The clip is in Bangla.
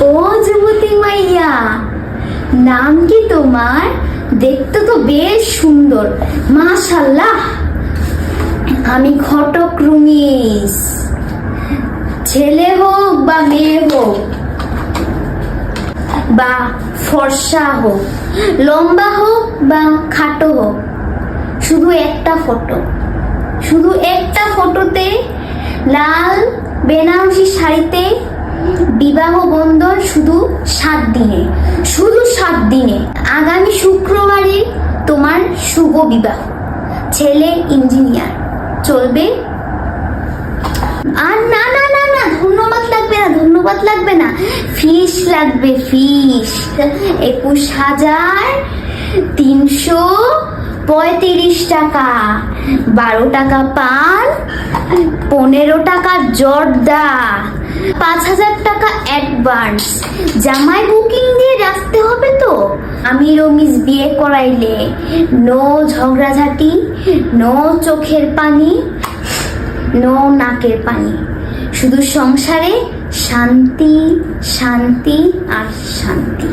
ও যুবতী মাইয়া, নাম কি তোমার? দেখতে তো বেশ সুন্দর, মাশাআল্লাহ। আমি ঘটক রুমিস। ছেলে হোক বা মেয়ে হোক বা ফর্সা হোক, লম্বা হোক বা খাটো হোক, শুধু একটা ফটো, শুধু একটা ফটোতে লাল বেনারসি শাড়িতে বিবাহ বন্ধন, শুধু 7 দিনে, শুধু 7 দিনে। আগামী শুক্রবারে তোমার শুভ বিবাহ। ছেলে ইঞ্জিনিয়ার, চলবে? আর না না না না, ধন্যবাদ লাগবে না, ধন্যবাদ লাগবে না, ফিস লাগবে, ফিস। 21,335 টাকা। 12 টাকা পান, 15 টাকা জর্দা, 5,000 টাকা অ্যাডভান্স। জামাই বুকিং দিয়ে রাখতে হবে তো। আমি রমিজ বিয়ে করাইলে নো ঝগড়াঝাটি, নো চোখের পানি, নো নাকের পানি, শুধু সংসারে শান্তি, শান্তি আর শান্তি।